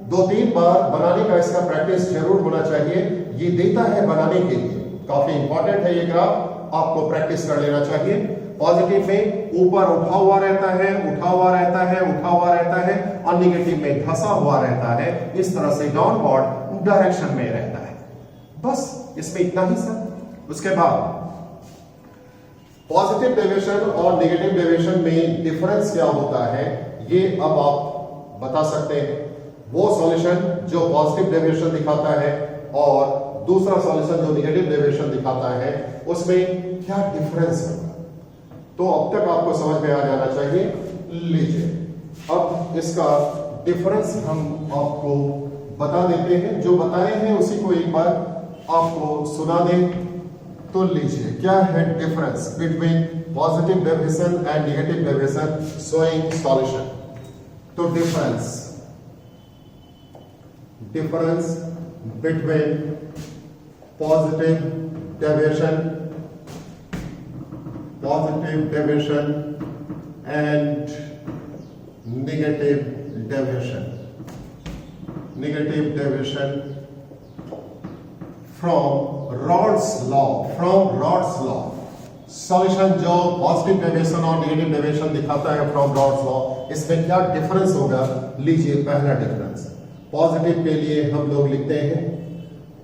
2-3 बार बनाने का इसका प्रैक्टिस जरूर होना चाहिए। ये देता है बनाने के लिए, काफी इंपॉर्टेंट है ये ग्राफ, आपको प्रैक्टिस कर लेना चाहिए। पॉजिटिव में ऊपर उठा हुआ रहता है, उठा हुआ रहता है, उठा हुआ रहता है, और निगेटिव में धंसा हुआ रहता है, इस तरह से डाउनवर्ड डायरेक्शन में रहता है। बस इसमें इतना ही सर। उसके बाद पॉजिटिव डेविएशन और नेगेटिव डेविएशन में डिफरेंस क्या होता है, ये अब आप बता सकते हैं। वो सॉल्यूशन जो पॉजिटिव डेविएशन दिखाता है और दूसरा सॉल्यूशन जो नेगेटिव डेविएशन दिखाता है, उसमें क्या डिफरेंस होगा, तो अब तक आपको समझ में आ जाना चाहिए। लीजिए अब इसका डिफरेंस हम आपको बता देते हैं, जो बताए हैं उसी को एक बार आपको सुना दें। तो लीजिए क्या है difference between positive deviation and negative deviation showing solution. तो difference between positive deviation and negative deviation from Rod's law solution जो पॉजिटिव डेविएशन और नेगेटिव डेविएशन दिखाता है फ्रॉम रॉड्स लॉ, इसमें क्या डिफरेंस होगा। लीजिए पहला डिफरेंस पॉजिटिव के लिए हम लोग लिखते हैं,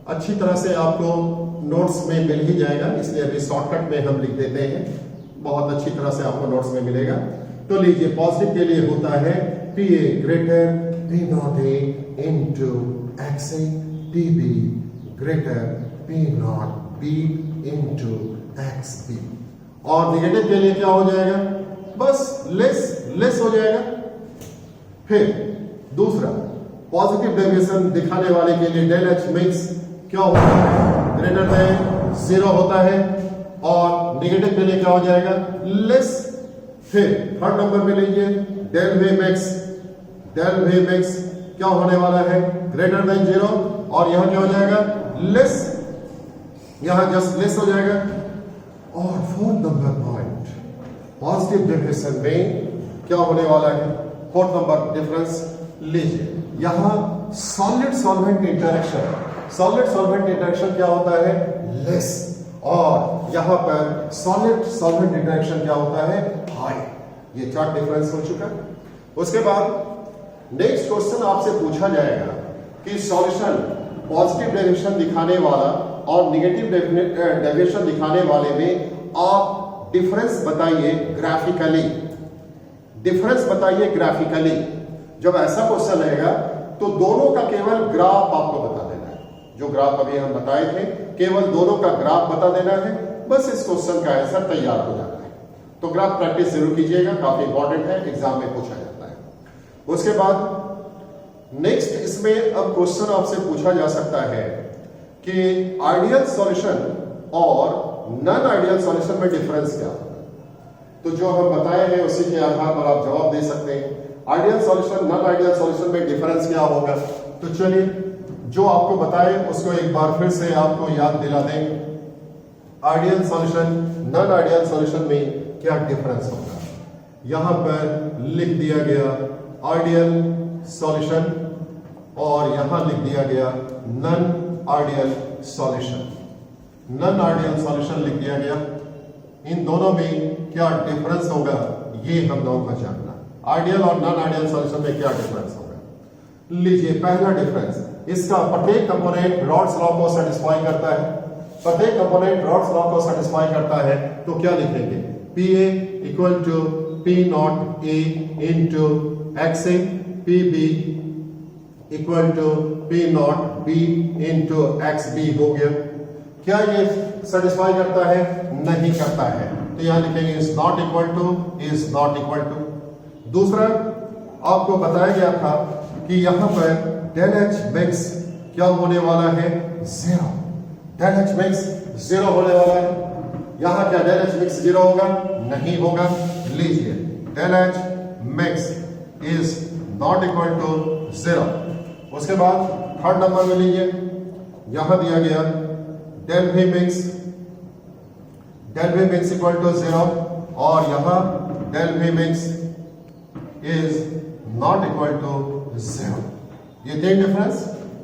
अच्छी तरह से आपको नोट्स में मिल ही जाएगा, इसलिए अभी शॉर्टकट में हम लिख देते हैं, बहुत अच्छी तरह से आपको नोट्स में मिलेगा। तो लीजिए पॉजिटिव के लिए होता है P A greater P not A into X A, P B greater P not B into X B. और नेगेटिव के लिए क्या हो जाएगा, बस लेस हो जाएगा। फिर दूसरा पॉजिटिव डेविएशन दिखाने वाले के लिए डेल एच मिक्स क्या होता है, ग्रेटर देन 0 होता है, और नेगेटिव के लिए क्या हो जाएगा, लेस। फिर थर्ड नंबर में लीजिए डेल वी मैक्स क्या होने वाला है, ग्रेटर देन 0, और यहां क्या हो जाएगा, लेस, यहां जस्ट लेस हो जाएगा। और fourth number point positive deviation में क्या होने वाला है, फोर्थ नंबर डिफरेंस लीजिए, यहां सॉलिड सॉल्वेंट इंटरेक्शन क्या होता है, लेस, और यहां पर सॉलिड सॉल्वेंट इंटरेक्शन क्या होता है, हाई। ये चार डिफरेंस हो चुका। उसके बाद नेक्स्ट क्वेश्चन आपसे पूछा जाएगा कि सॉल्यूशन पॉजिटिव डेविएशन दिखाने वाला और नेगेटिव डेविएशन दिखाने वाले में आप डिफरेंस बताइए ग्राफिकली। जब ऐसा क्वेश्चन रहेगा तो दोनों का केवल ग्राफ आपको बता देना है, जो ग्राफ अभी हम बताए थे, केवल दोनों का ग्राफ बता देना है, बस इस क्वेश्चन का आंसर तैयार हो जाता है। तो ग्राफ प्रैक्टिस जरूर कीजिएगा, काफी इंपॉर्टेंट है, एग्जाम में पूछा जाता है। उसके बाद नेक्स्ट इसमें अब क्वेश्चन आपसे पूछा जा सकता है कि आइडियल सॉल्यूशन और नॉन आइडियल सॉल्यूशन में डिफरेंस क्या होगा। तो जो हम बताए हैं उसी के आधार पर आप जवाब दे सकते हैं। Ideal solution non ideal solution में डिफरेंस क्या होगा। तो चलिए जो आपको बताए उसको एक बार फिर से आपको याद दिला दें। Ideal solution non ideal solution में क्या डिफरेंस होगा। यहां पर लिख दिया गया आइडियल सॉल्यूशन और यहां लिख दिया गया non ideal solution. Non ideal solution लिख दिया गया। इन दोनों में क्या डिफरेंस होगा ये हम लोगों को जानना। आइडियल और नॉन आइडियल सॉल्यूशन में क्या डिफरेंस होगा। लीजिए पहला डिफरेंस, इसका प्रत्येक कंपोनेंट रॉड्स लॉ को सेटिस्फाई करता है। प्रत्येक कंपोनेंट रॉड्स लॉ को सेटिस्फाई करता है तो क्या लिखेंगे, P A equal to P not A into X A, P B equal to P not B into X B हो गया। क्या ये सेटिस्फाई करता है? नहीं करता है, तो यहां लिखेंगे is not equal to, is not equal to. दूसरा आपको बताया गया था कि यहां पर डेल एच मिक्स क्या होने वाला है, zero. Del H mix zero होने वाला है। यहां क्या डेल एच मिक्स जीरो होगा? नहीं होगा। लीजिए del H mix is not equal to zero. उसके बाद थर्ड नंबर में लीजिए, यहां दिया गया del V mix equal to zero और यहां del V mix is not equal to zero. ये तीन डिफरेंस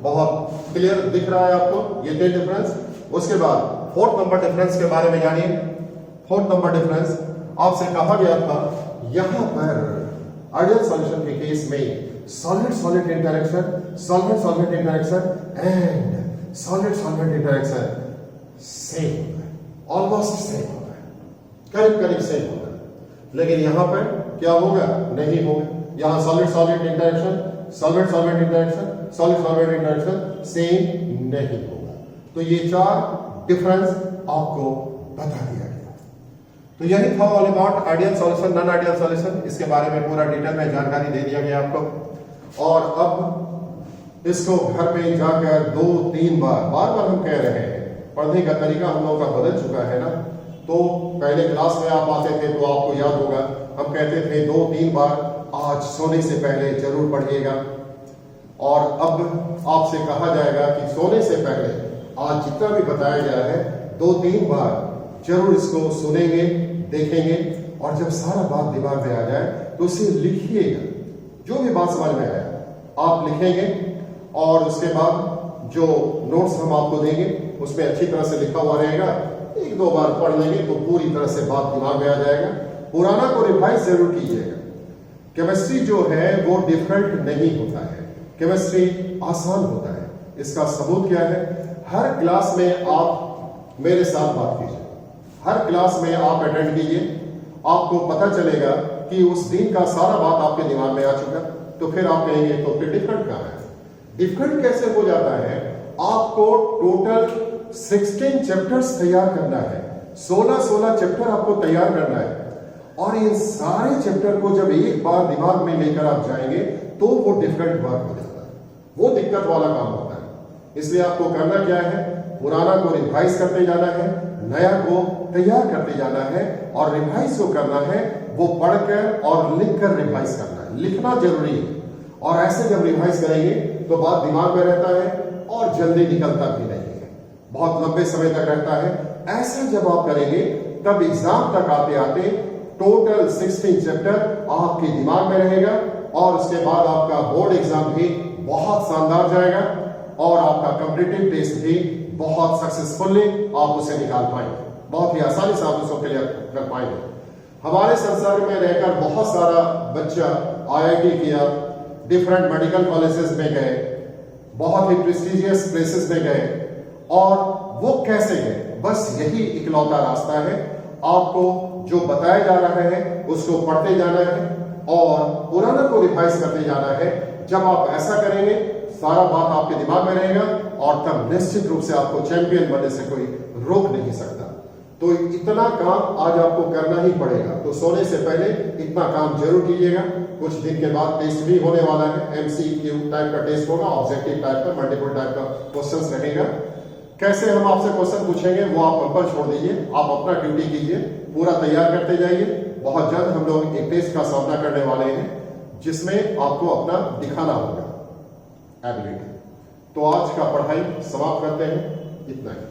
बहुत क्लियर दिख रहा है आपको, ये तीन डिफरेंस। उसके बाद फोर्थ नंबर डिफरेंस के बारे में जानिए। फोर्थ नंबर डिफरेंस आपसे कहा गया था यहां पर आइडियल सॉल्यूशन के केस में solid solid interaction, solvent solvent interaction and solid solvent interaction same, almost same होगा, करीब करीब सेम होगा। लेकिन यहां पर क्या होगा? नहीं होगा। यहां solid solid interaction, solvent solvent interaction, solid solvent interaction same नहीं होगा। तो ये चार डिफरेंस आपको बता दिया गया। तो यही था all about ideal solution non ideal solution. इसके बारे में पूरा डिटेल में जानकारी दे दिया गया आपको। और अब इसको घर में जाकर 2-3 बार हम कह रहे हैं, पढ़ने का तरीका हम लोगों का बदल चुका है ना। तो पहले क्लास में आप आते थे तो आपको याद होगा हम कहते थे 2-3 बार आज सोने से पहले जरूर पढ़िएगा। और अब आपसे कहा जाएगा कि सोने से पहले आज जितना भी बताया गया है 2-3 बार जरूर इसको सुनेंगे, देखेंगे और जब सारा बात दिमाग में आ जाए तो उसे लिखिएगा। जो भी बात समझ में आया आप लिखेंगे और उसके बाद जो नोट्स हम आपको देंगे उसमें अच्छी तरह से लिखा हुआ रहेगा। 1-2 बार पढ़ लेंगे तो पूरी तरह से बात दिमाग में आ जाएगा। पुराना को रिवाइज जरूर कीजिएगा। केमिस्ट्री जो है वो डिफिकल्ट नहीं होता है, केमिस्ट्री आसान होता है। इसका सबूत क्या है? हर क्लास में आप मेरे साथ बात कीजिए, हर क्लास में आप अटेंड कीजिए, आपको पता चलेगा कि उस दिन का सारा बात आपके दिमाग में आ चुका। तो फिर आप कहेंगे तो फिर डिफिकल्ट कहां है? डिफिकल्ट कैसे हो जाता है? आपको टोटल 16 चैप्टर्स तैयार करना है, 16 चैप्टर आपको तैयार करना है। और इन सारे चैप्टर को जब एक बार दिमाग में लेकर आप जाएंगे तो वो डिफिकल्ट वर्क हो जाता है, वो दिक्कत वाला काम होता है। इसलिए आपको करना क्या है? पुराना को रिवाइज करते जाना है, नया को तैयार करते जाना है। और रिवाइज जो करना है वो पढ़कर और लिखकर रिवाइज करना है, लिखना जरूरी है। और ऐसे जब रिवाइज करेंगे तो बात दिमाग में रहता है और जल्दी निकलता भी नहीं है, बहुत लंबे समय तक रहता है। ऐसा जब आप करेंगे तब एग्जाम तक आते आते टोटल 16 चैप्टर आपके दिमाग में रहेगा और उसके बाद आपका बोर्ड एग्जाम भी बहुत शानदार जाएगा और आपका कॉम्पिटिटिव टेस्ट भी बहुत सक्सेसफुली आप उसे निकाल पाएंगे, बहुत ही आसानी से आप उसको क्लियर कर पाएंगे। हमारे संसार में रहकर बहुत सारा बच्चा IIT किया, डिफरेंट मेडिकल कॉलेजेस में गए, बहुत ही प्रेस्टिजियस प्लेसेस में गए। और वो कैसे गए? बस यही इकलौता रास्ता है, आपको जो बताया जा रहा है उसको पढ़ते जाना है और पुराना को रिवाइज करते जाना है। जब आप ऐसा करेंगे सारा बात आपके दिमाग में रहेगा और तब निश्चित रूप से आपको चैंपियन बनने से कोई रोक नहीं सकता। तो इतना काम आज आपको करना ही पड़ेगा। तो सोने से पहले इतना काम जरूर कीजिएगा। कुछ दिन के बाद टेस्ट भी होने वाला है, MCQ टाइप का टेस्ट होगा, ऑब्जेक्टिव टाइप का, मल्टीपल टाइप का क्वेश्चंस रहेगा। कैसे हम आपसे क्वेश्चन पूछेंगे वो आप हम पर छोड़ दीजिए, आप अपना ड्यूटी कीजिए, पूरा तैयार करते जाइए। बहुत जल्द हम लोग एक टेस्ट का सामना करने वाले हैं जिसमें आपको अपना दिखाना होगा एबिलिटी। तो आज का पढ़ाई समाप्त करते हैं, इतना ही।